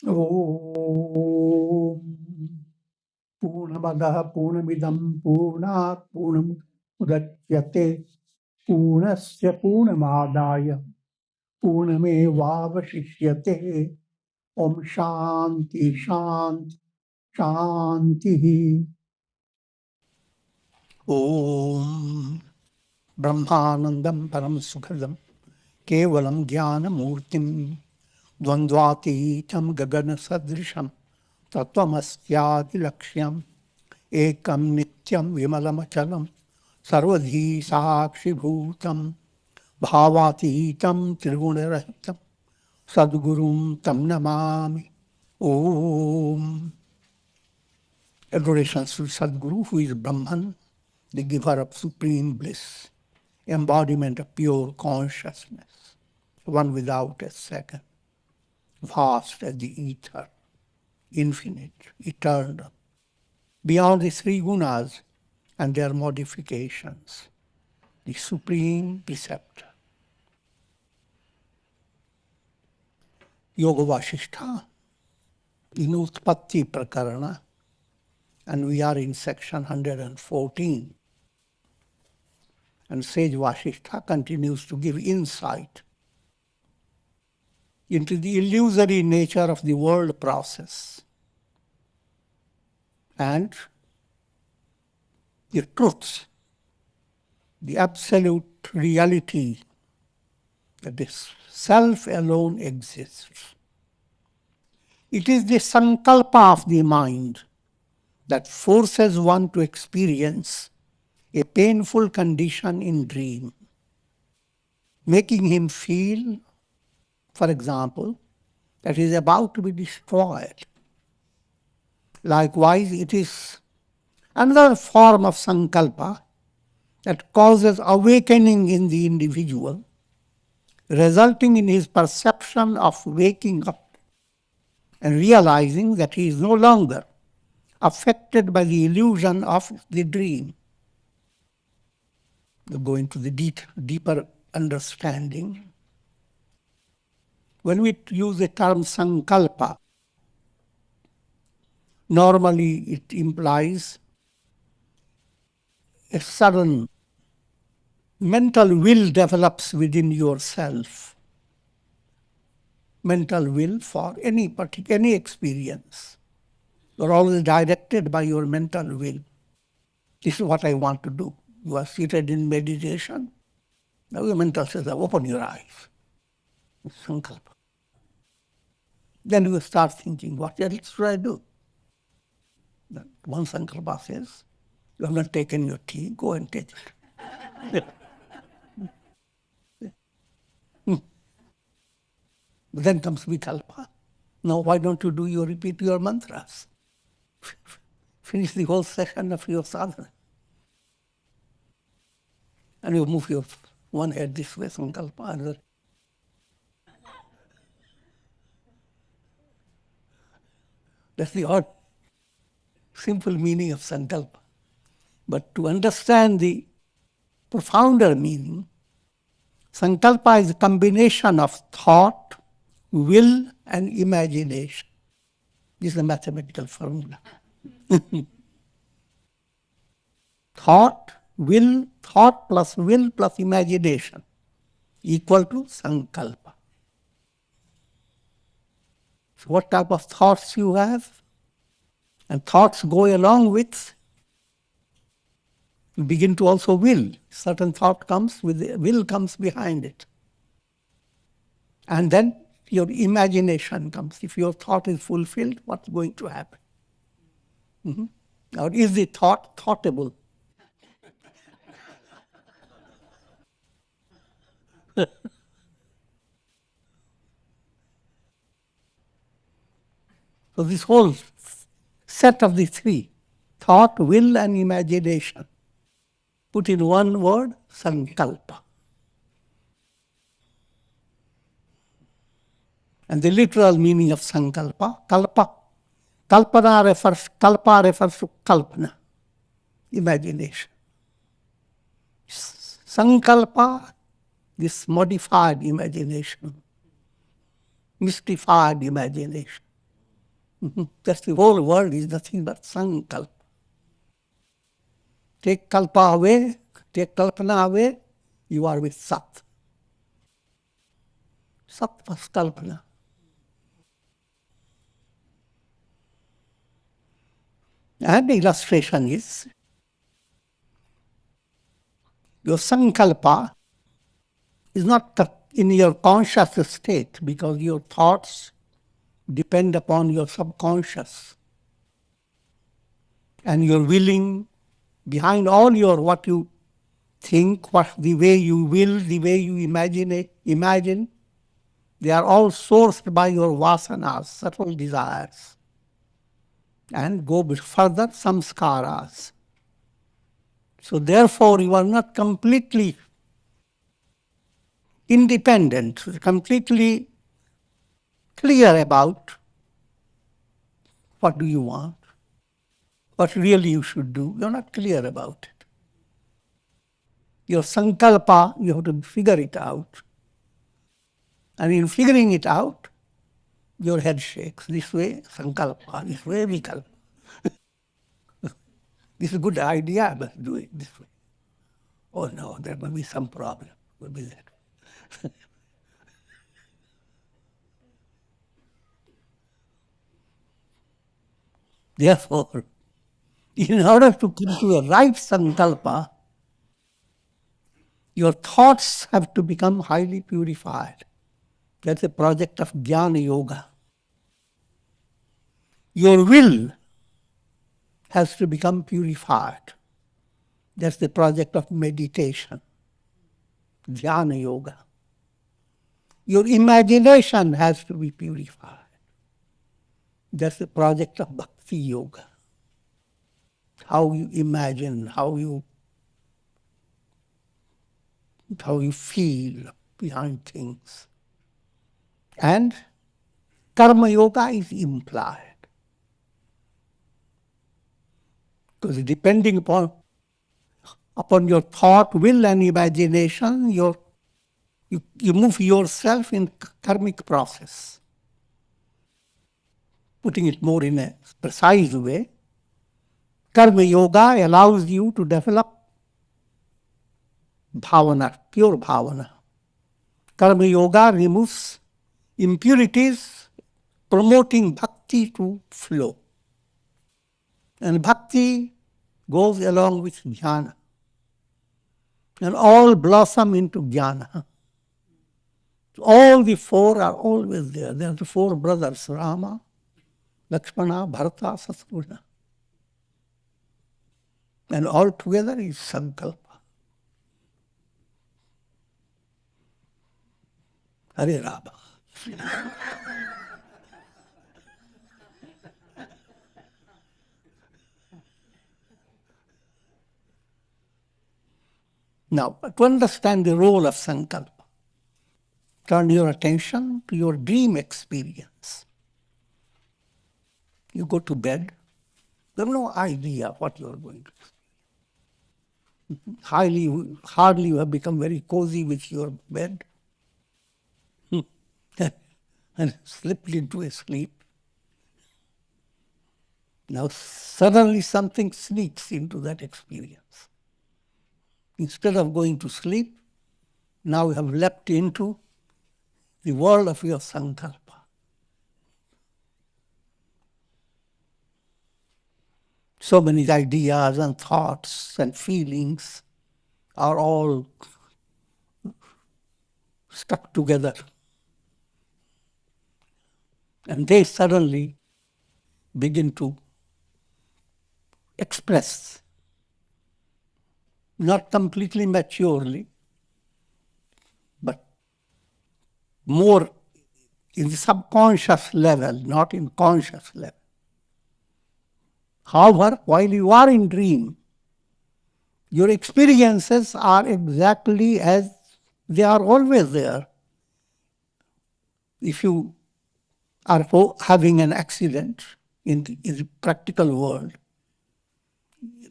Om Purnamadaha Purnamidam Purnat Purnam Udachyate Purnasya Purnamadaya Purnamevavashishyate. Om Shanti Shanti Shanti. Om Brahmanandam Param Sukhadam Kevalam Jnana Murtim Dvandvatitam Gagana Sadrisham Tattvamasyadi Lakshyam Ekam Nityam Vimalamachalam Sarvadhi Sakshi Bhutam Bhavatitam Triguna Sadgurum Tam Namami. Om. Adorations to Sadguru, who is Brahman, the giver of supreme bliss, embodiment of pure consciousness, one without a second, vast as the ether, infinite, eternal, beyond the three gunas and their modifications, the supreme preceptor. Yoga Vasistha in Utpatti Prakarana, and we are in section 114. And Sage Vasistha continues to give insight into the illusory nature of the world process and the truths, the absolute reality that this self alone exists. It is the Sankalpa of the mind that forces one to experience a painful condition in dream, making him feel, for example, that he is about to be destroyed. Likewise, it is another form of Sankalpa that causes awakening in the individual, resulting in his perception of waking up and realizing that he is no longer affected by the illusion of the dream. To go into the deeper understanding, when we use the term Sankalpa, normally it implies a sudden mental will develops within yourself. Mental will for any experience. You're always directed by your mental will. This is what I want to do. You are seated in meditation. Now your mental says, open your eyes. It's Sankalpa. Then you start thinking, what else should I do? Then one Sankalpa says, you have not taken your tea, go and take it. Then comes Vikalpa. Now why don't you repeat your mantras? Finish the whole session of your sadhana. And you move your one head this way, Sankalpa, another. That's the odd, simple meaning of Sankalpa. But to understand the profounder meaning, Sankalpa is a combination of thought, will, and imagination. This is a mathematical formula. Thought plus will plus imagination equal to Sankalpa. So what type of thoughts you have? And thoughts go along with, you begin to also will. Certain thought comes, will comes behind it. And then your imagination comes. If your thought is fulfilled, what's going to happen? Mm-hmm. Now, is the thought thoughtable? So this whole set of the three, thought, will, and imagination, put in one word, Sankalpa. And the literal meaning of Sankalpa, Kalpa refers to Kalpana, imagination. Sankalpa, this modified imagination, mystified imagination. That's the whole world is nothing but Sankalpa. Take Kalpa away, take Kalpana away, you are with Sat. Sat was Kalpana. And the illustration is, your Sankalpa is not in your conscious state because your thoughts depend upon your subconscious. And your willing, behind all your what you think, the way you will, the way you imagine, they are all sourced by your vasanas, subtle desires. And go further, samskaras. So therefore you are not completely independent, completely clear about what do you want, what really you should do. You're not clear about it. Your sankalpa, you have to figure it out. And in figuring it out, your head shakes. This way, sankalpa, this way, vikalpa. This is a good idea, but do it this way. Oh no, there must be some problem with that. Therefore, in order to come to a right sankalpa, your thoughts have to become highly purified. That's a project of Dhyana yoga. Your will has to become purified. That's the project of meditation, Dhyana yoga. Your imagination has to be purified. That's the project of Bhakti yoga. How you imagine, how you feel behind things. And karma yoga is implied. Because depending upon your thought, will, and imagination, you move yourself in karmic process. Putting it more in a precise way, karma yoga allows you to develop bhavana, pure bhavana. Karma yoga removes impurities, promoting bhakti to flow. And bhakti goes along with jnana. And all blossom into jnana. All the four are always there. They are the four brothers, Rama, Lakshmana, Bharata, Satruna. And all together is Sankalpa. Hare Rama. Now, to understand the role of Sankalpa, turn your attention to your dream experience. You go to bed, you have no idea what you are going to do. Hardly you have become very cozy with your bed and slipped into a sleep. Now suddenly something sneaks into that experience. Instead of going to sleep, now you have leapt into the world of your Sankalpa. So many ideas and thoughts and feelings are all stuck together. And they suddenly begin to express, not completely maturely, but more in the subconscious level, not in conscious level. However, while you are in dream, your experiences are exactly as they are always there. If you are having an accident in the practical world,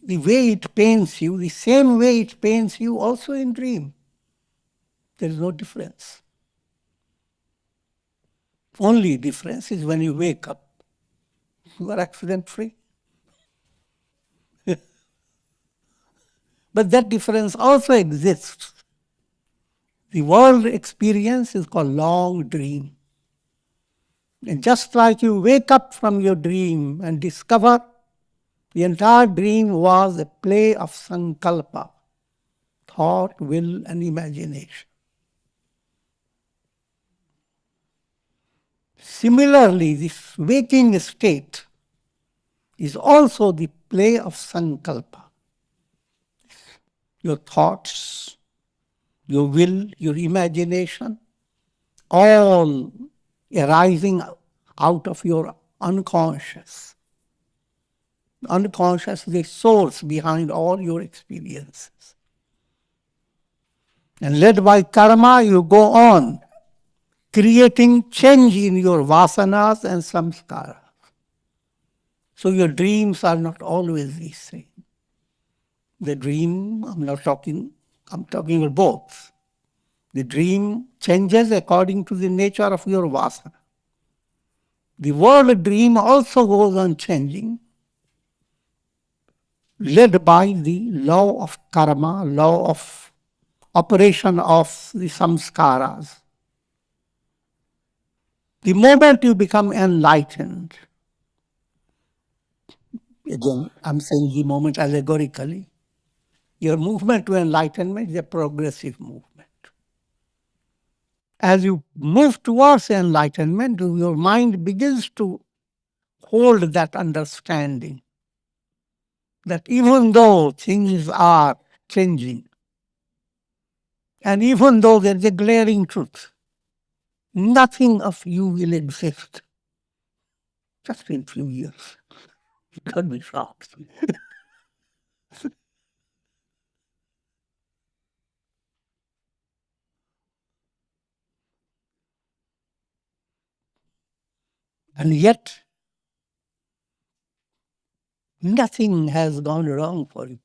the way it pains you, the same way it pains you also in dream. There is no difference. Only difference is when you wake up. You are accident-free. But that difference also exists. The world experience is called long dream. And just like you wake up from your dream and discover the entire dream was a play of Sankalpa, thought, will, and imagination. Similarly, this waking state is also the play of Sankalpa. Your thoughts, your will, your imagination, all arising out of your unconscious. Unconscious is the source behind all your experiences. And led by karma, you go on creating change in your vasanas and samskaras. So your dreams are not always the same. The dream, I'm talking about both. The dream changes according to the nature of your vasana. The world dream also goes on changing, led by the law of karma, law of operation of the samskaras. The moment you become enlightened, again, I'm saying the moment allegorically, your movement to enlightenment is a progressive movement. As you move towards enlightenment, your mind begins to hold that understanding that even though things are changing, and even though there's a glaring truth, nothing of you will exist just in a few years. You can't be shocked. And yet, nothing has gone wrong for you.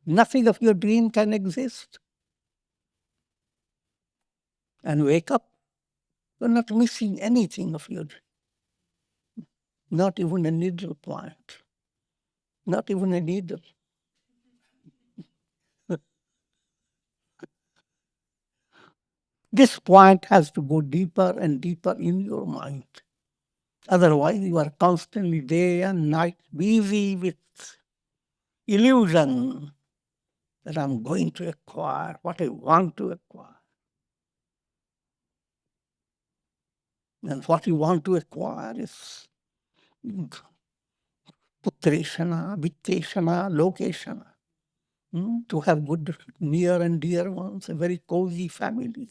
Nothing of your dream can exist. And wake up, you're not missing anything of your dream. Not even a needle point. Not even a needle. This point has to go deeper and deeper in your mind. Otherwise, you are constantly day and night busy with illusion that I'm going to acquire what I want to acquire. And what you want to acquire is putreshana, vitteshana, lokeshana. To have good near and dear ones, a very cozy family.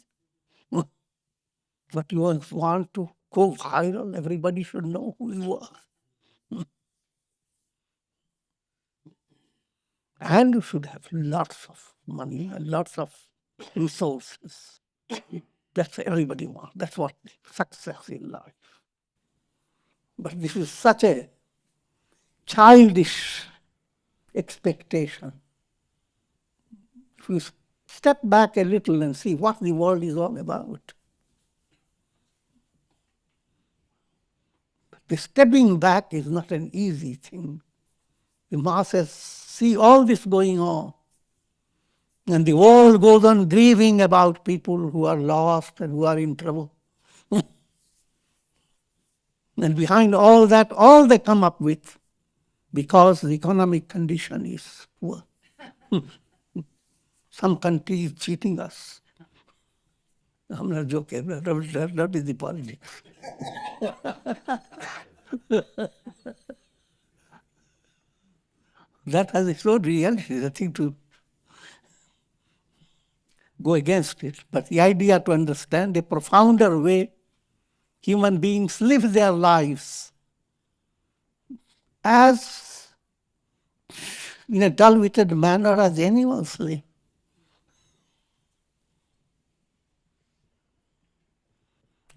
But you want to go viral, everybody should know who you are. And you should have lots of money and lots of resources. That's what everybody wants. That's what success in life. But this is such a childish expectation. If you step back a little and see what the world is all about, the stepping back is not an easy thing. The masses see all this going on, and the world goes on grieving about people who are lost and who are in trouble. And behind all that, all they come up with, because the economic condition is poor. Some country is cheating us. I'm not joking, that is the politics. That has its own reality, the thing to go against it. But the idea to understand a profounder way human beings live their lives as in a dull-witted manner as animals live.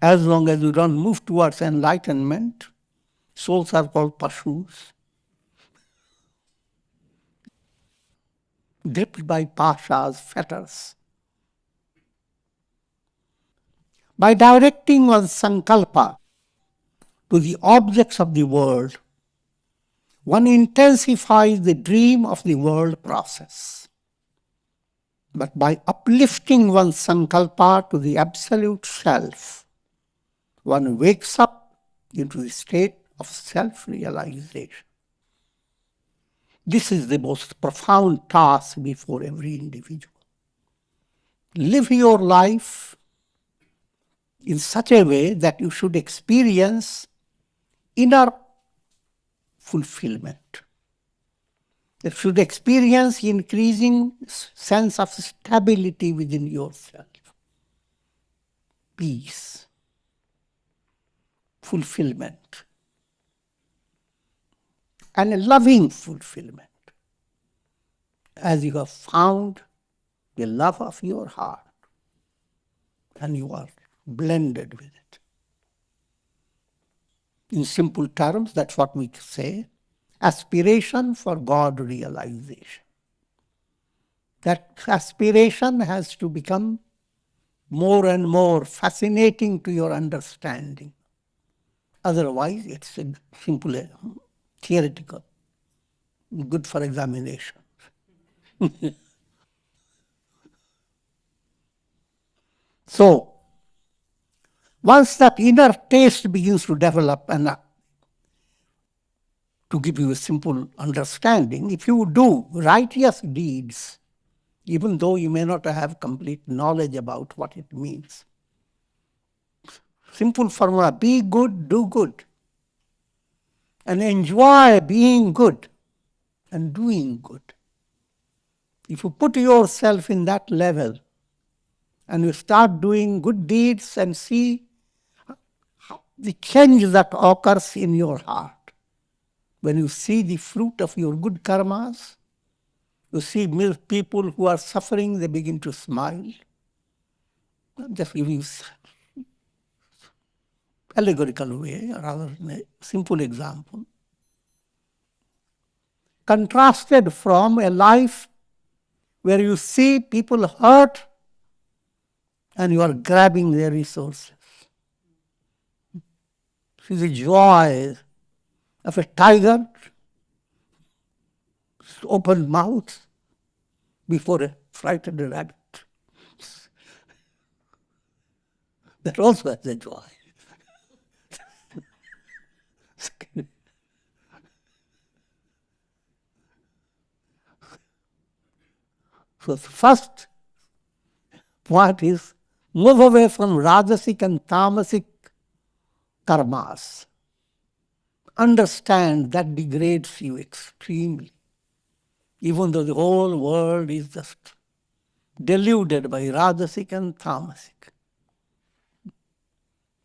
As long as you don't move towards enlightenment, souls are called pashus, gripped by pashas, fetters. By directing one's sankalpa to the objects of the world, one intensifies the dream of the world process. But by uplifting one's sankalpa to the absolute self, one wakes up into the state of self-realization. This is the most profound task before every individual. Live your life in such a way that you should experience inner fulfillment. You should experience increasing sense of stability within yourself, peace, fulfillment, and a loving fulfillment as you have found the love of your heart and you are blended with it. In simple terms, that's what we say, aspiration for God realization. That aspiration has to become more and more fascinating to your understanding. Otherwise, it's a simple theoretical, good for examination. So, once that inner taste begins to develop, and to give you a simple understanding, if you do righteous deeds, even though you may not have complete knowledge about what it means, simple formula, be good, do good, and enjoy being good and doing good. If you put yourself in that level and you start doing good deeds and see the change that occurs in your heart, when you see the fruit of your good karmas, you see people who are suffering, they begin to smile. I'm just giving you allegorical way, or rather a simple example. Contrasted from a life where you see people hurt and you are grabbing their resources. See the joy of a tiger, open mouth before a frightened rabbit. That also has a joy. So the first point is move away from rajasic and tamasic karmas. Understand that degrades you extremely. Even though the whole world is just deluded by rajasic and tamasic.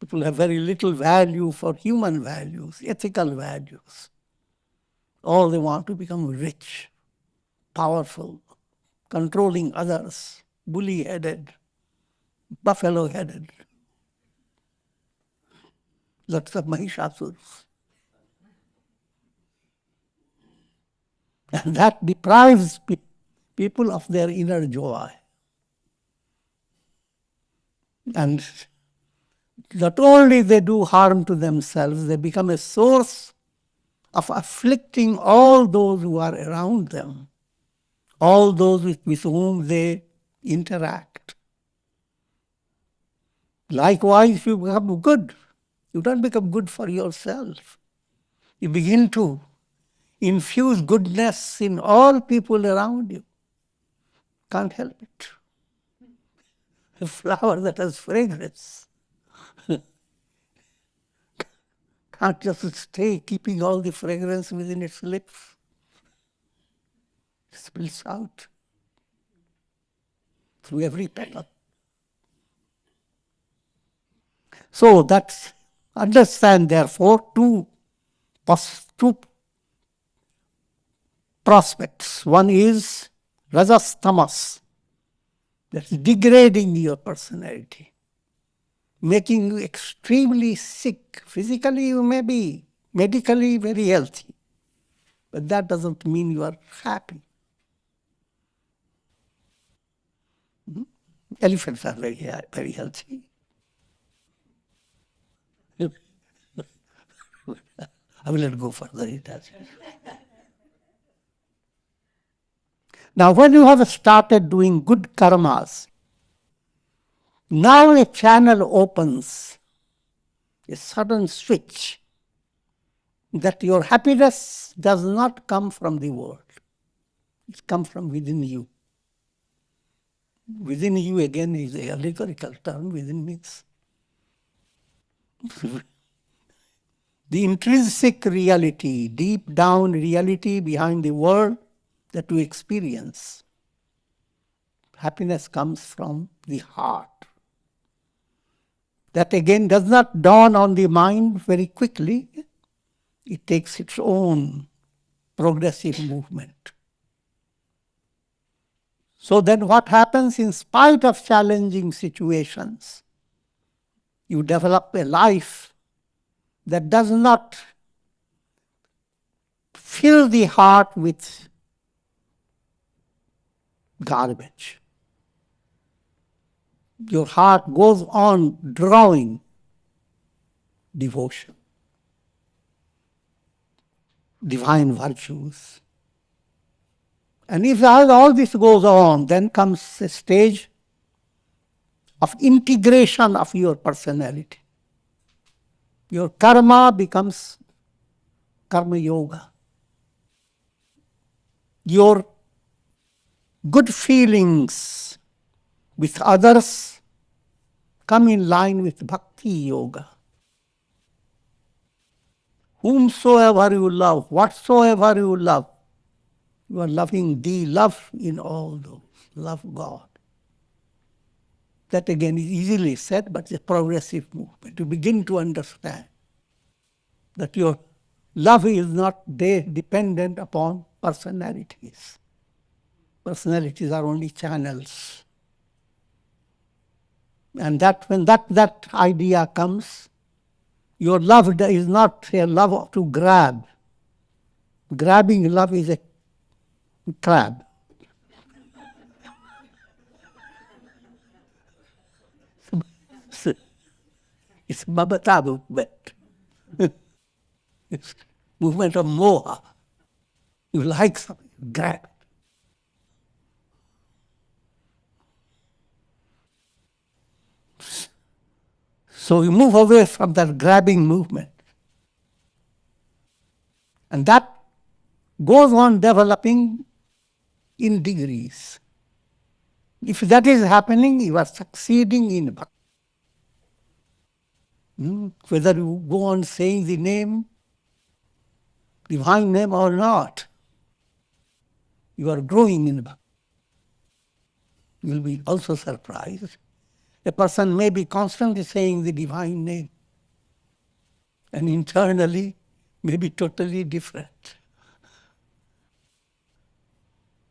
People have very little value for human values, ethical values. All they want to become rich, powerful, controlling others, bully-headed, buffalo-headed. Lots of mahishasurs. And that deprives people of their inner joy. And not only they do harm to themselves, they become a source of afflicting all those who are around them, all those with whom they interact. Likewise, if you become good, you don't become good for yourself. You begin to infuse goodness in all people around you. Can't help it. A flower that has fragrance can't just stay keeping all the fragrance within its lips. It spills out through every petal. So that's understand, therefore, two prospects. One is rajas tamas, that's degrading your personality, making you extremely sick. Physically, you may be medically very healthy, but that doesn't mean you are happy. Elephants are very healthy. I will not go further in that. Now, when you have started doing good karmas, now a channel opens, a sudden switch, that your happiness does not come from the world. It comes from within you. Within you, again, is a allegorical term. Within means the intrinsic reality, deep down reality behind the world that we experience. Happiness comes from the heart. That again does not dawn on the mind very quickly. It takes its own progressive movement. So then what happens, in spite of challenging situations, you develop a life that does not fill the heart with garbage. Your heart goes on drawing devotion, divine virtues. And if all this goes on, then comes a stage of integration of your personality. Your karma becomes karma yoga. Your good feelings with others come in line with bhakti yoga. Whomsoever you love, whatsoever you love, you are loving the love in all those. Love God. That again is easily said, but it's a progressive movement. You begin to understand that your love is not dependent upon personalities. Personalities are only channels. And that when that idea comes, your love is not a love to grab. Grabbing love is a crab. It's mamata movement. It's movement of moha. You like something, grab it. So you move away from that grabbing movement. And that goes on developing in degrees. If that is happening, you are succeeding in bhakti. Whether you go on saying the name, divine name or not, you are growing in bhakti. You will be also surprised. A person may be constantly saying the divine name, and internally may be totally different.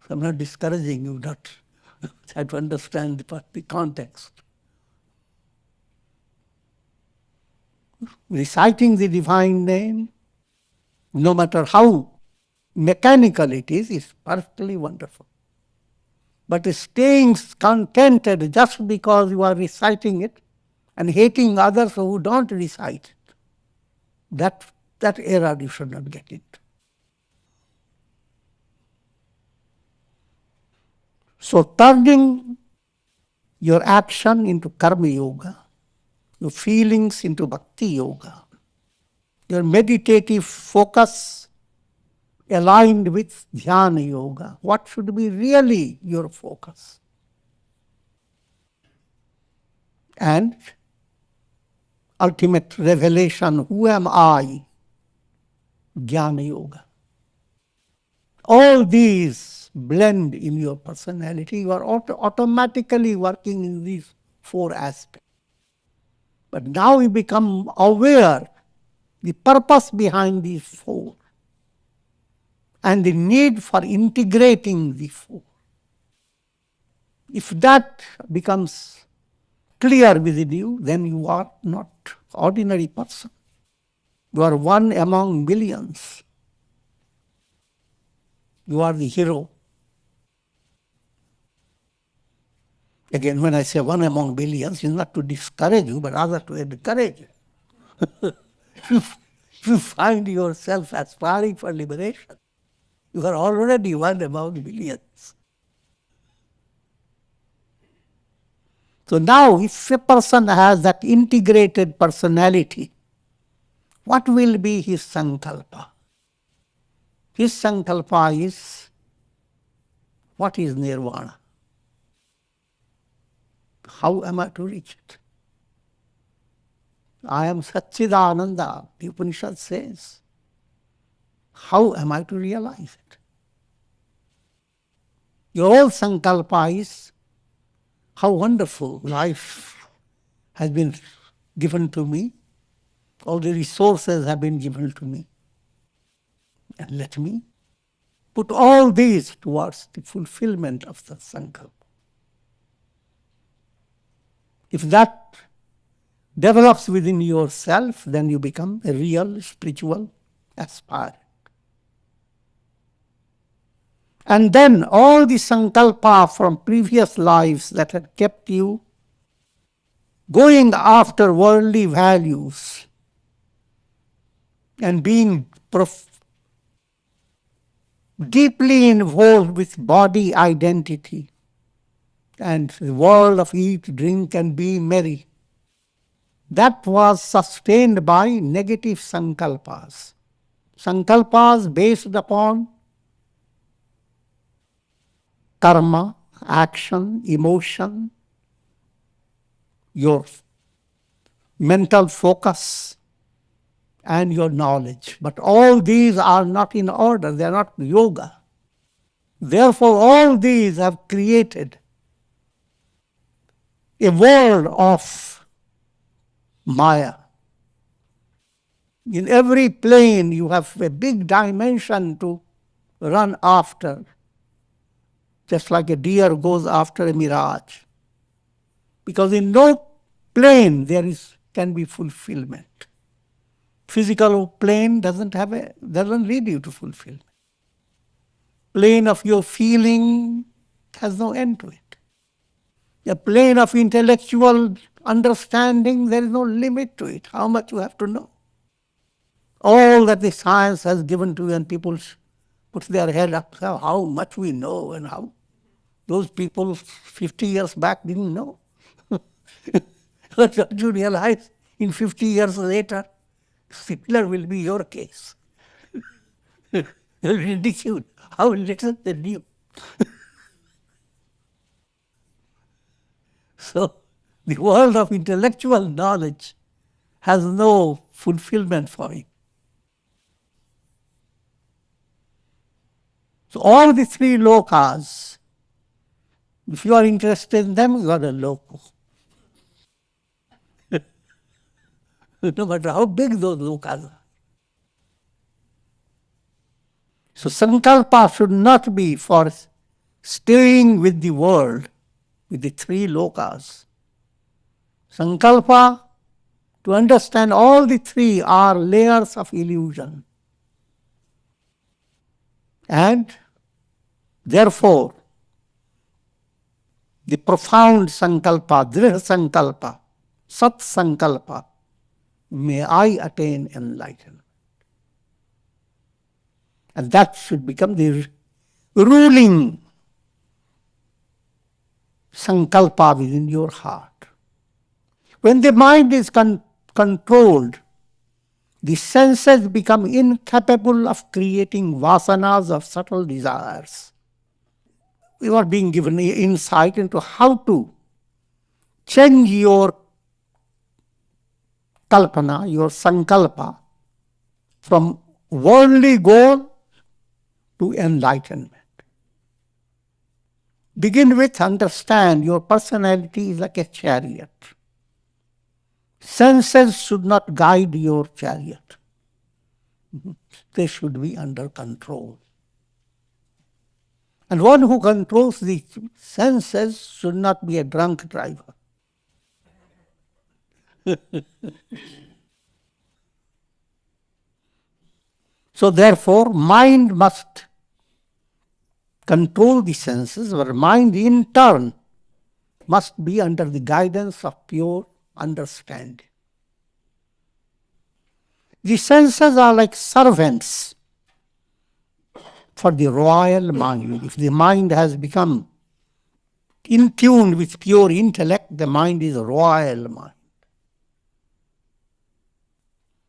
So I'm not discouraging you, not try to understand the context. Reciting the divine name, no matter how mechanical it is perfectly wonderful. But staying contented just because you are reciting it and hating others who don't recite it, that error you should not get into. So turning your action into karma yoga, your feelings into bhakti yoga, your meditative focus aligned with Dhyana yoga. What should be really your focus? And ultimate revelation, who am I? Jnana yoga. All these blend in your personality. You are automatically working in these four aspects. But now you become aware the purpose behind these four and the need for integrating the four. If that becomes clear within you, then you are not ordinary person. You are one among millions. You are the hero. Again, when I say one among billions, it's not to discourage you, but rather to encourage you. If If you find yourself aspiring for liberation, you are already one among millions. So now, if a person has that integrated personality, what will be his Sankalpa? His Sankalpa is, what is Nirvana? How am I to reach it? I am Satchidananda, the Upanishad says. How am I to realize it? Your whole Sankalpa is, how wonderful life has been given to me. All the resources have been given to me. And let me put all these towards the fulfillment of the Sankalpa. If that develops within yourself, then you become a real spiritual aspirant. And then all the Sankalpa from previous lives that had kept you going after worldly values and being deeply involved with body identity and the world of eat, drink, and be merry, that was sustained by negative sankalpas. Sankalpas based upon karma, action, emotion, your mental focus, and your knowledge. But all these are not in order, they are not yoga. Therefore, all these have created a world of Maya. In every plane, you have a big dimension to run after, just like a deer goes after a mirage. Because in no plane can be fulfillment. Physical plane doesn't lead you to fulfillment. Plane of your feeling has no end to it. A plane of intellectual understanding, there is no limit to it, how much you have to know. All that the science has given to you, and people put their head up, how much we know and how those people 50 years back didn't know. But don't you realize in 50 years later, similar will be your case. Ridiculed. How little they knew. So, the world of intellectual knowledge has no fulfillment for you. So, all the three lokas, if you are interested in them, you are a loko. No matter how big those lokas are. So, Sankalpa should not be for staying with the world, with the three lokas. Sankalpa, to understand all the three are layers of illusion. And therefore, the profound Sankalpa, Dhrida Sankalpa, Sat Sankalpa, may I attain enlightenment. And that should become the ruling Sankalpa within your heart. When the mind is controlled, the senses become incapable of creating vasanas of subtle desires. We are being given insight into how to change your kalpana, your sankalpa, from worldly goal to enlightenment. Begin with understand your personality is like a chariot. Senses should not guide your chariot. They should be under control. And one who controls the senses should not be a drunk driver. So therefore, mind must control the senses, but mind in turn must be under the guidance of pure understanding. The senses are like servants for the royal mind. If the mind has become in tune with pure intellect, the mind is a royal mind.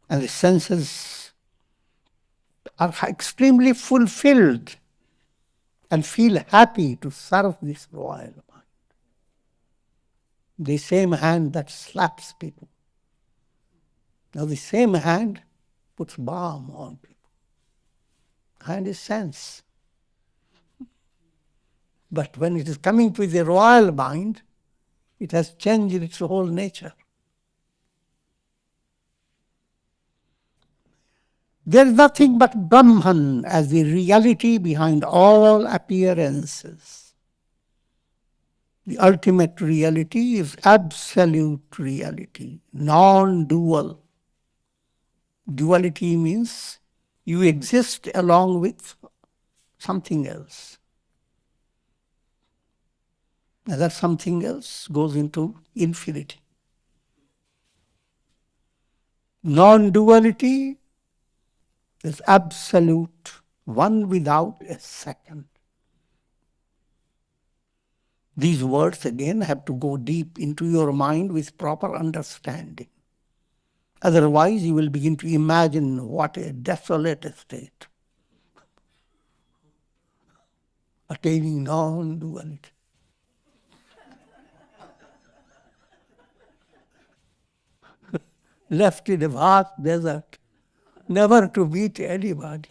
And the senses are extremely fulfilled and feel happy to serve this royal mind. The same hand that slaps people. Now the same hand puts balm on people. Hand is sense. But when it is coming to the royal mind, it has changed its whole nature. There is nothing but Brahman as the reality behind all appearances. The ultimate reality is absolute reality, non-dual. Duality means you exist along with something else. And that something else goes into infinity. Non-duality is absolute, one without a second. These words again have to go deep into your mind with proper understanding. Otherwise, you will begin to imagine what a desolate state. Attaining non-duality. Left in a vast desert, never to meet anybody.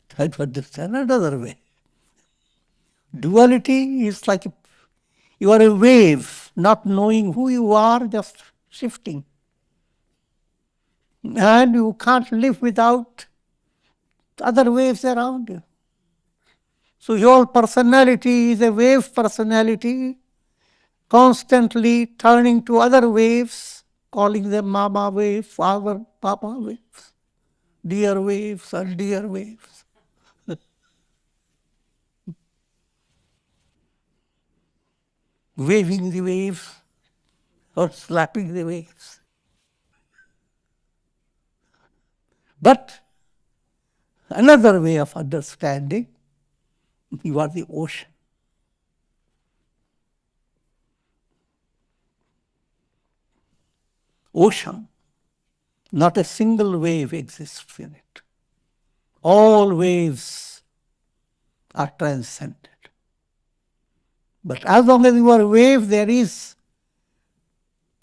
Try to understand another way. Duality is like you are a wave, not knowing who you are, just shifting. And you can't live without other waves around you. So your personality is a wave personality, constantly turning to other waves, calling them mama wave, father, papa waves, dear waves and dear waves. Waving the waves or slapping the waves. But another way of understanding, you are the ocean. Ocean, not a single wave exists in it. All waves are transcended. But as long as you are a wave, there is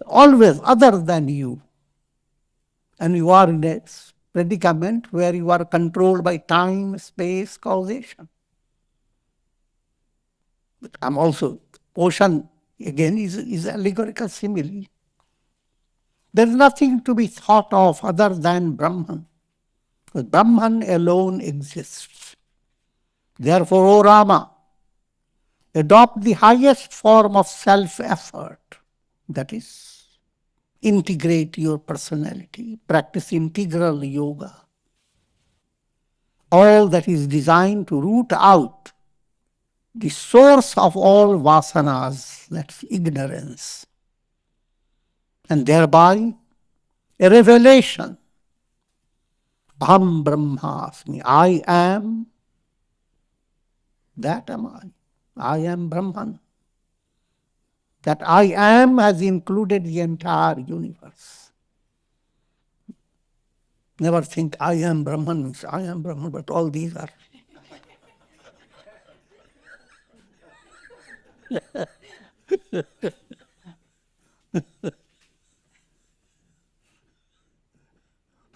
always other than you. And you are in a predicament where you are controlled by time, space, causation. But I'm also, ocean again is allegorical simile. There is nothing to be thought of other than Brahman. Because Brahman alone exists. Therefore, O Rama, adopt the highest form of self-effort. That is, integrate your personality, practice integral yoga. All that is designed to root out the source of all vasanas, that's ignorance. And thereby, a revelation. Aham Brahmasmi, I am, that am I. I am Brahman. That I am has included the entire universe. Never think I am Brahman means I am Brahman, but all these are.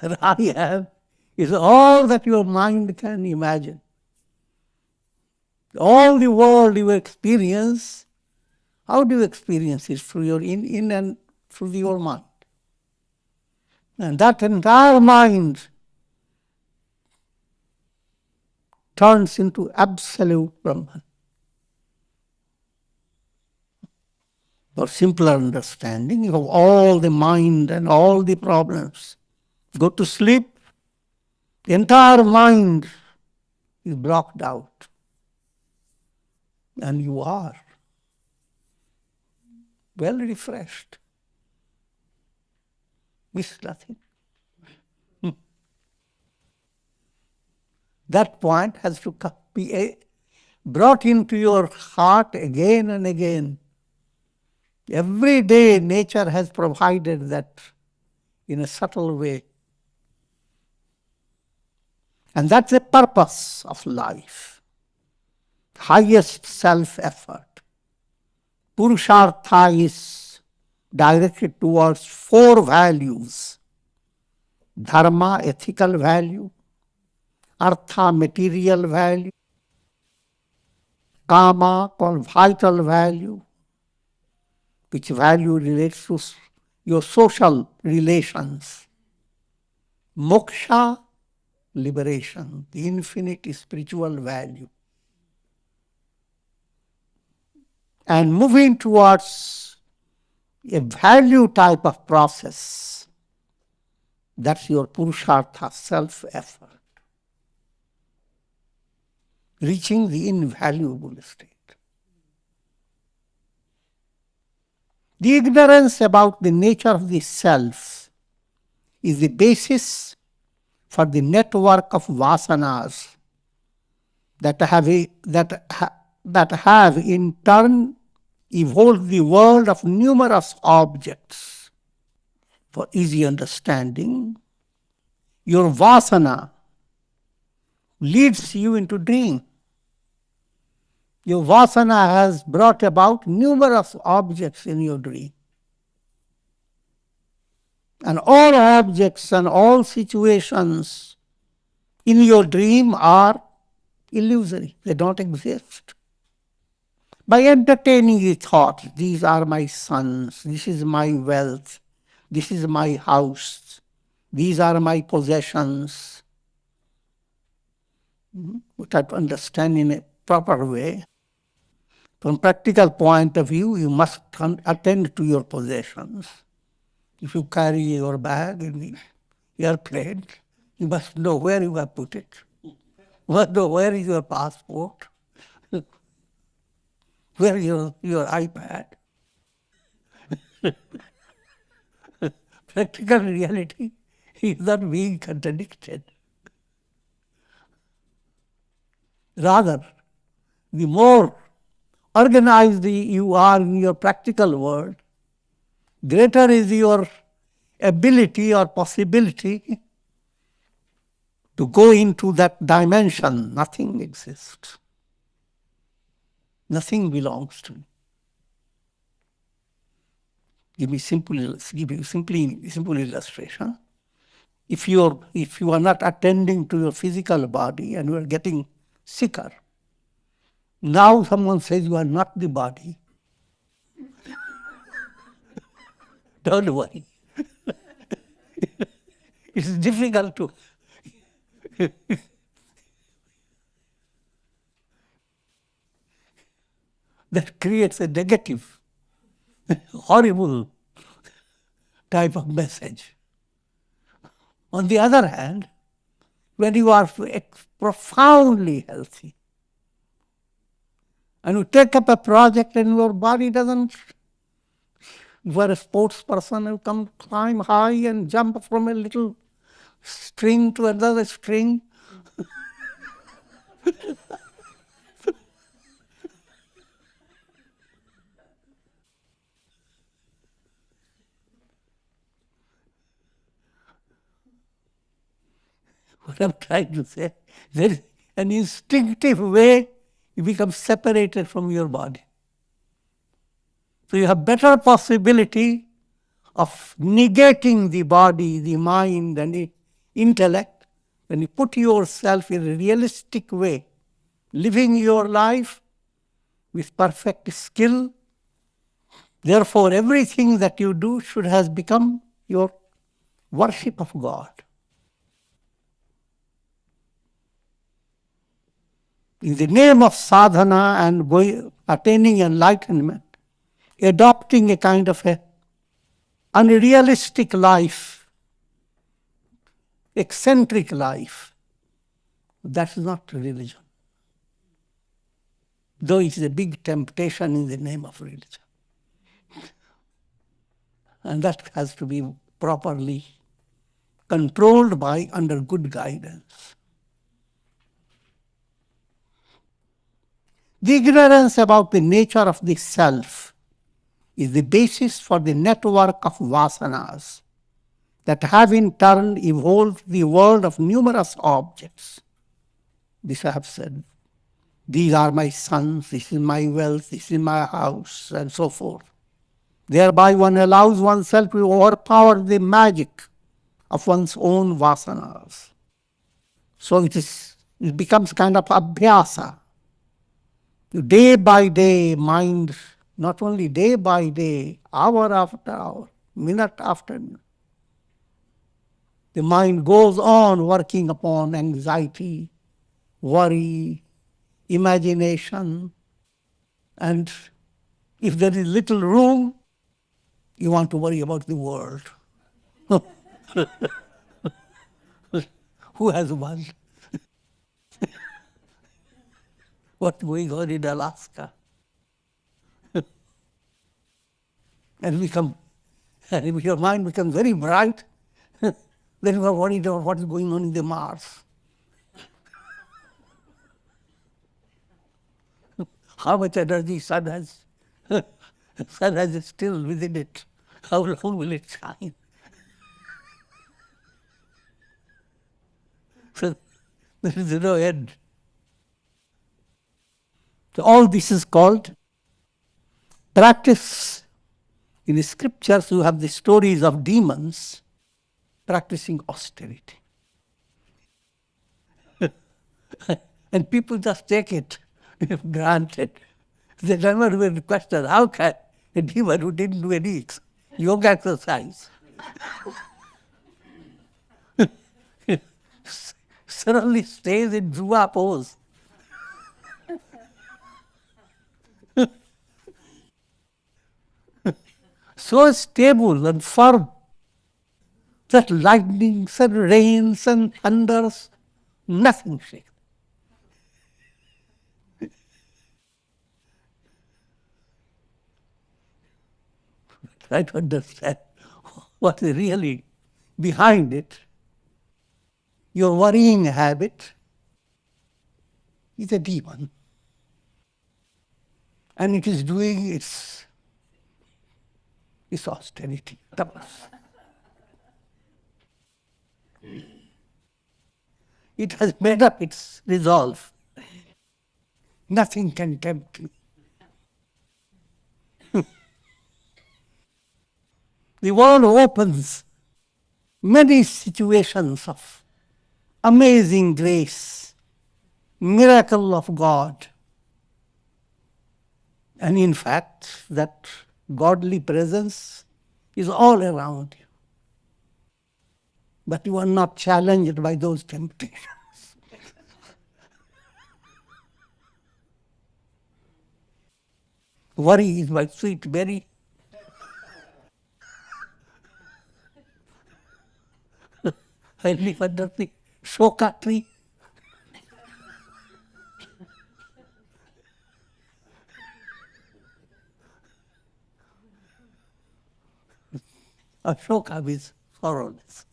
That I am is all that your mind can imagine. All the world you experience, how do you experience it? Through your in and through your mind. And that entire mind turns into absolute Brahman. For simpler understanding, you have all the mind and all the problems. Go to sleep, the entire mind is blocked out. And you are well refreshed with nothing. That point has to be brought into your heart again and again. Every day nature has provided that in a subtle way. And that's the purpose of life. Highest self-effort. Purushartha is directed towards 4 values. Dharma, ethical value. Artha, material value. Kama, called vital value, which value relates to your social relations. Moksha, liberation, the infinite spiritual value. And moving towards a value type of process, that's your purushartha, self-effort. Reaching the invaluable state. The ignorance about the nature of the self is the basis for the network of vasanas that have in turn evolved the world of numerous objects. For easy understanding, your vasana leads you into dream. Your vasana has brought about numerous objects in your dream. And all objects and all situations in your dream are illusory. They don't exist. By entertaining the thought, these are my sons, this is my wealth, this is my house, these are my possessions, which I understand in a proper way. From practical point of view, you must attend to your possessions. If you carry your bag in the airplane, you must know where you have put it. You must know where is your passport, where is your iPad. Practical reality is not being contradicted. Rather, the more organized you are in your practical world, greater is your ability or possibility to go into that dimension. Nothing exists. Nothing belongs to me. Give you simple illustration. If you are not attending to your physical body and you are getting sicker, now someone says you are not the body. Don't worry. It's difficult to that creates a negative, horrible type of message. On the other hand, when you are profoundly healthy and you take up a project and your body doesn't, you are a sports person, you climb high and jump from a little string to another string. What I'm trying to say, there is an instinctive way you become separated from your body. So you have better possibility of negating the body, the mind, and the intellect when you put yourself in a realistic way, living your life with perfect skill. Therefore, everything that you do should have become your worship of God. In the name of sadhana and attaining enlightenment, adopting a kind of a unrealistic life, eccentric life, That's not religion. Though it is a big temptation in the name of religion. And that has to be properly controlled by under good guidance. The ignorance about the nature of the self is the basis for the network of vasanas that have in turn evolved the world of numerous objects. This I have said. These are my sons, this is my wealth, this is my house, and so forth. Thereby one allows oneself to overpower the magic of one's own vasanas. So it becomes kind of abhyasa. Day by day, mind, not only day by day, hour after hour, minute after minute, the mind goes on working upon anxiety, worry, imagination, and if there is little room, you want to worry about the world. Who has won? What's going on in Alaska? And if your mind becomes very bright, then you are worried about what is going on in the Mars. How much energy sun has still within it. How long will it shine? So there is no end. So all this is called practice. In the scriptures, you have the stories of demons practicing austerity. And people just take it granted. They never will question, how can a demon who didn't do any yoga exercise suddenly stays in Dhruva pose? So stable and firm that lightnings and rains and thunders, nothing shakes. Try to understand what is really behind it. Your worrying habit is a demon. And it is doing its austerity, tapas. It has made up its resolve. Nothing can tempt me. The world opens many situations of amazing grace, miracle of God. And in fact, that godly presence is all around you. But you are not challenged by those temptations. Worry is my sweet berry. I live under the shoka tree. Ashoka means sorrowness.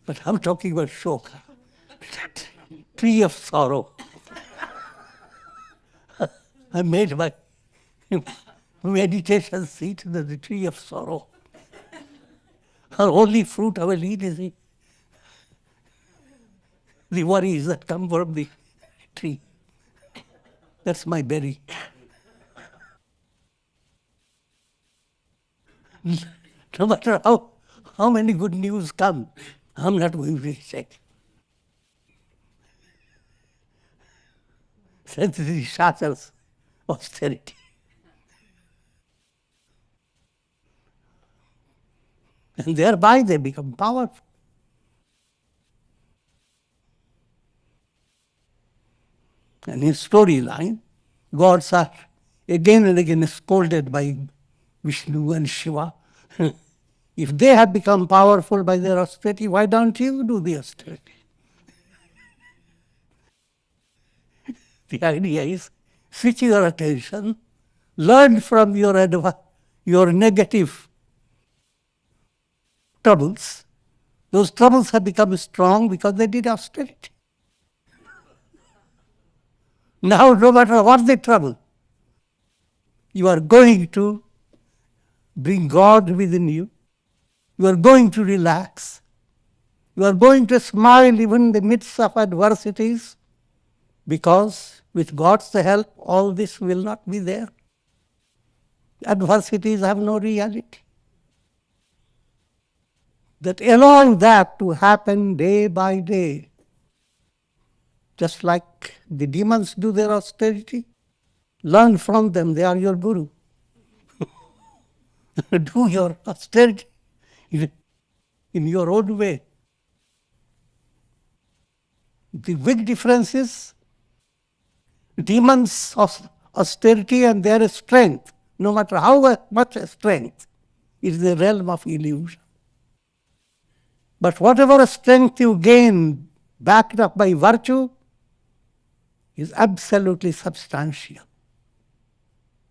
But I'm talking about shoka, that tree of sorrow. I made my meditation seat the tree of sorrow. Our only fruit I will eat is the worries that come from the tree. That's my berry. No matter how many good news come, I'm not going to reject. Since the shatters austerity. And thereby they become powerful. And in storyline, gods are again and again scolded by Vishnu and Shiva. If they have become powerful by their austerity, why don't you do the austerity? The idea is switch your attention, learn from your negative troubles. Those troubles have become strong because they did austerity. Now, no matter what the trouble, you are going to bring God within you. You are going to relax. You are going to smile even in the midst of adversities, because with God's help, all this will not be there. Adversities have no reality. That allow that to happen day by day, just like the demons do their austerity. Learn from them, they are your guru. Do your austerity in your own way. The big difference is demons' austerity and their strength, no matter how much strength, is the realm of illusion. But whatever strength you gain, backed up by virtue, is absolutely substantial.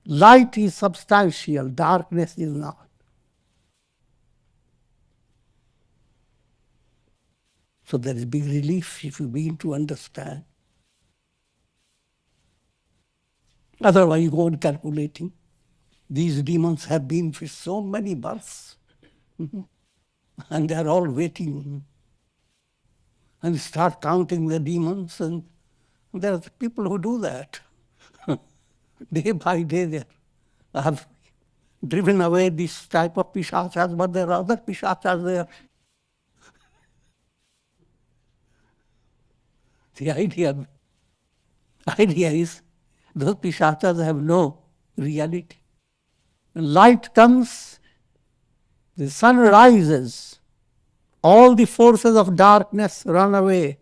Light is substantial, darkness is not. So there is big relief if you begin to understand. Otherwise, you go on calculating. These demons have been for so many births, and they are all waiting. And you start counting the demons, and there are people who do that. Day by day, they have driven away this type of pishachas, but there are other pishachas there. The idea is those pishachas have no reality. When light comes, the sun rises, all the forces of darkness run away.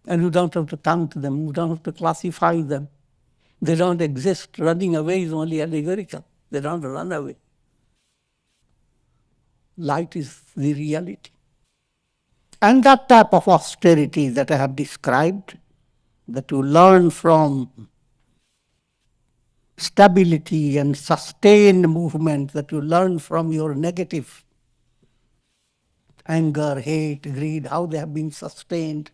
And you don't have to count them, you don't have to classify them. They don't exist. Running away is only allegorical. They don't run away. Light is the reality. And that type of austerity that I have described, that you learn from stability and sustained movement, that you learn from your negative anger, hate, greed, how they have been sustained,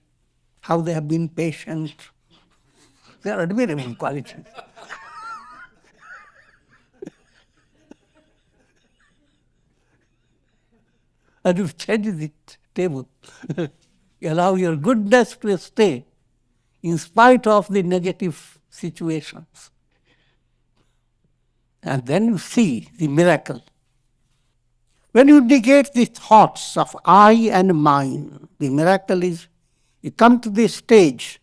how they have been patient. They are admirable qualities. And you change the table. You allow your goodness to stay in spite of the negative situations. And then you see the miracle. When you negate the thoughts of I and mine, the miracle is you come to the stage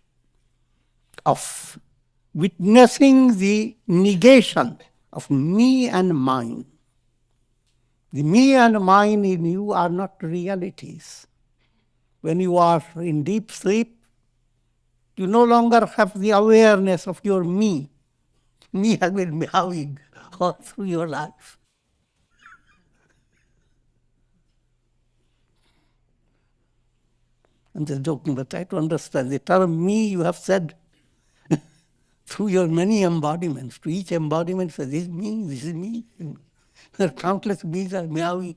of witnessing the negation of me and mine. The me and mine in you are not realities. When you are in deep sleep, you no longer have the awareness of your me. Me has been meowing all through your life. I'm just joking, but try to understand. The term me you have said through your many embodiments. To each embodiment says, this is me, this is me. There are countless me's are meowing.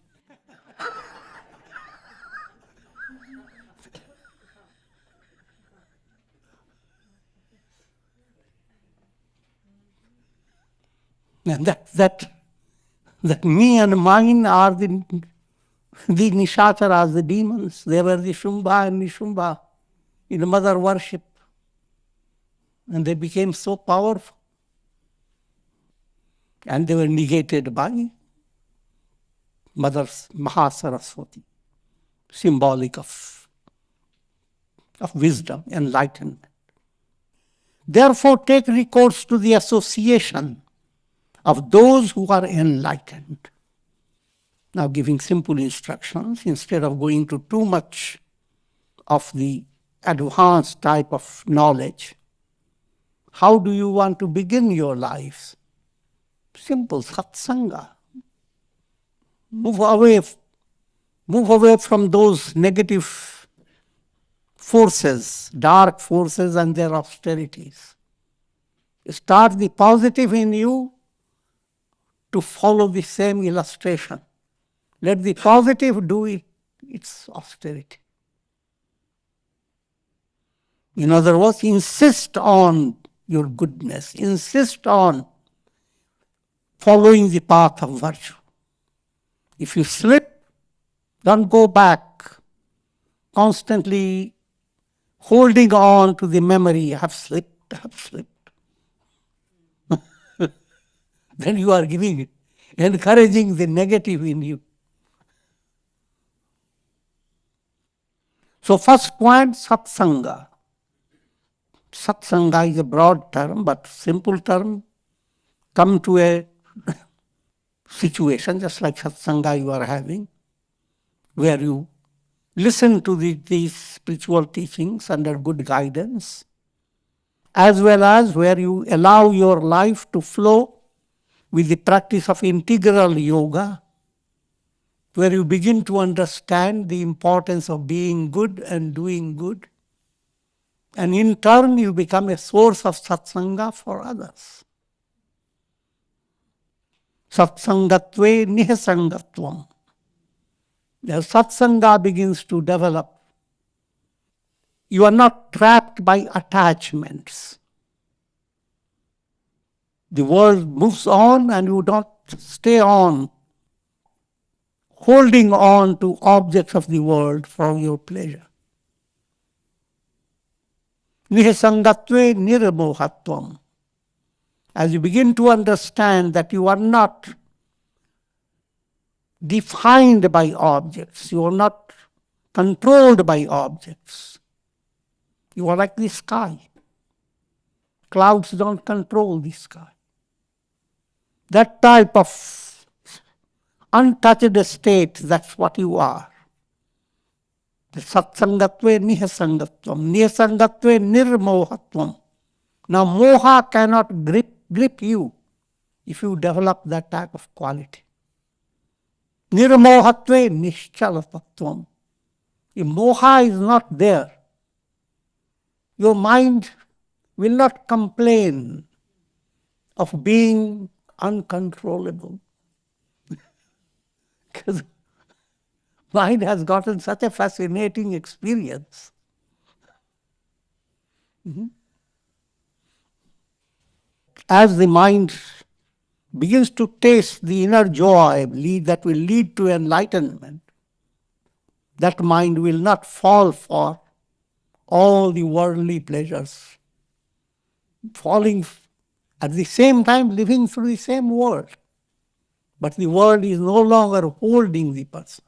And that me and mine are the Nishacharas, the demons. They were the Shumbha and Nishumba in mother worship. And they became so powerful. And they were negated by Mother Mahasaraswati, symbolic of wisdom, enlightenment. Therefore, take recourse to the association of those who are enlightened. Now, giving simple instructions instead of going to too much of the advanced type of knowledge. How do you want to begin your lives? Simple, Satsanga. Move away from those negative forces, dark forces and their austerities. Start the positive in you to follow the same illustration. Let the positive do its austerity. In other words, insist on your goodness, insist on following the path of virtue. If you slip, don't go back, constantly holding on to the memory, I have slipped, I have slipped. Then you are encouraging the negative in you. So first point, Satsanga. Satsanga is a broad term, but simple term. Come to a situation, just like Satsanga you are having, where you listen to these spiritual teachings under good guidance, as well as where you allow your life to flow with the practice of integral yoga, where you begin to understand the importance of being good and doing good. And in turn, you become a source of satsanga for others. Satsangatve nihasangatvam. The satsanga begins to develop. You are not trapped by attachments. The world moves on and you don't stay on, holding on to objects of the world for your pleasure. Nihasangatve nirmohatvam. As you begin to understand that you are not defined by objects, you are not controlled by objects. You are like the sky. Clouds don't control the sky. That type of untouched state, that's what you are. The satsangatve nihasangatvam. Nihasangatve nirmohatvam. Now moha cannot grip you if you develop that type of quality. Nirmohatve nischalatatvam. If moha is not there, your mind will not complain of being uncontrollable. Because mind has gotten such a fascinating experience. As the mind begins to taste the inner joy that will lead to enlightenment, that mind will not fall for all the worldly pleasures, falling at the same time living through the same world. But the world is no longer holding the person.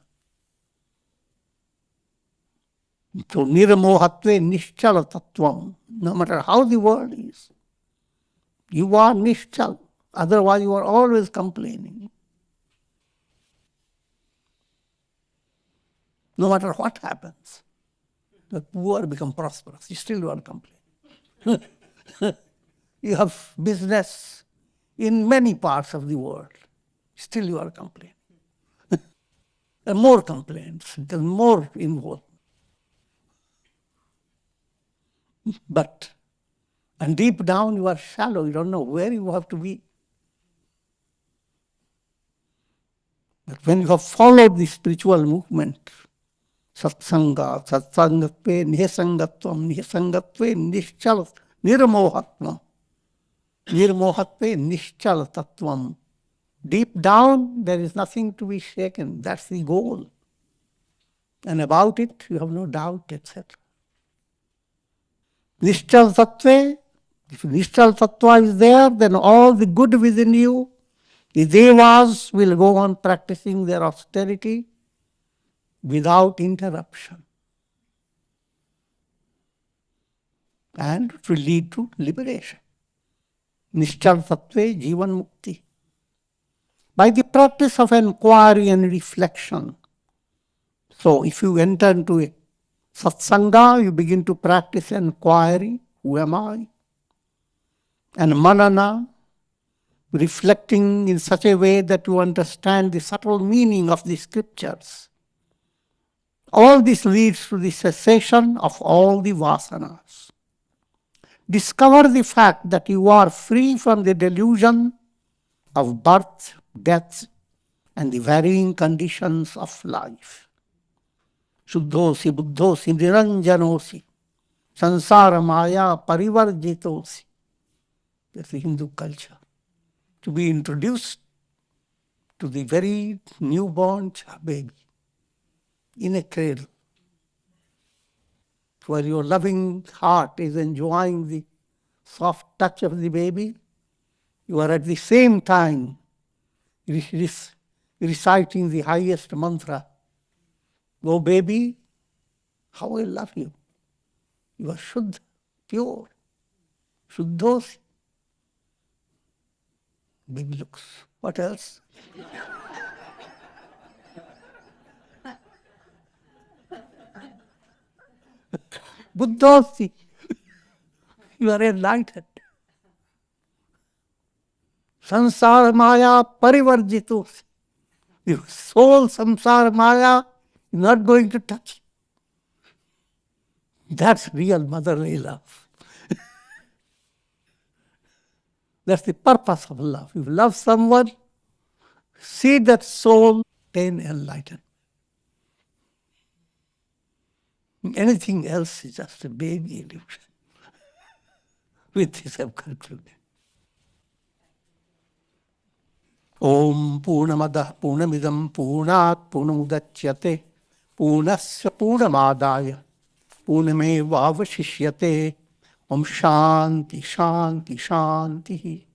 So nirmohatve nischala tattvam. No matter how the world is, you are nischal. Otherwise you are always complaining. No matter what happens, the poor become prosperous. You still don't complain. You have business in many parts of the world. Still you are complaining. And more complaints, there's more involved. And deep down you are shallow, you don't know where you have to be. But when you have followed the spiritual movement, satsanga, satsangatve, nihasangatvam, nihasangatve, nischal, nirmohatvam, nirmohatve, nischal tattvam. Deep down, there is nothing to be shaken. That's the goal. And about it, you have no doubt, etc. Nischal tattva, if nischal tattva is there, then all the good within you, the devas will go on practicing their austerity without interruption. And it will lead to liberation. Nischal tattva jivan mukti. By the practice of inquiry and reflection. So if you enter into a satsanga, you begin to practice inquiry, who am I? And manana, reflecting in such a way that you understand the subtle meaning of the scriptures. All this leads to the cessation of all the vasanas. Discover the fact that you are free from the delusion of birth, death, and the varying conditions of life. Shuddhosi, buddhosi, niranjanosi, sansara maya parivarjitosi. That's the Hindu culture. To be introduced to the very newborn baby in a cradle, where your loving heart is enjoying the soft touch of the baby, you are at the same time reciting the highest mantra. Oh baby, how I love you. You are Shuddha, pure. Shuddhosi. Baby looks. What else? Buddhosi. You are enlightened. Sansara maya parivarjitosi. Your soul, samsara maya, is not going to touch. That's real motherly love. That's the purpose of love. If you love someone, see that soul, attain enlightenment. Anything else is just a baby illusion. With this I've concluded. Om Purnamada Purnamidam Purnat Purnamudachyate Purnasya Purnamadaya Purnameva Avashishyate Om Shanti Shanti Shanti.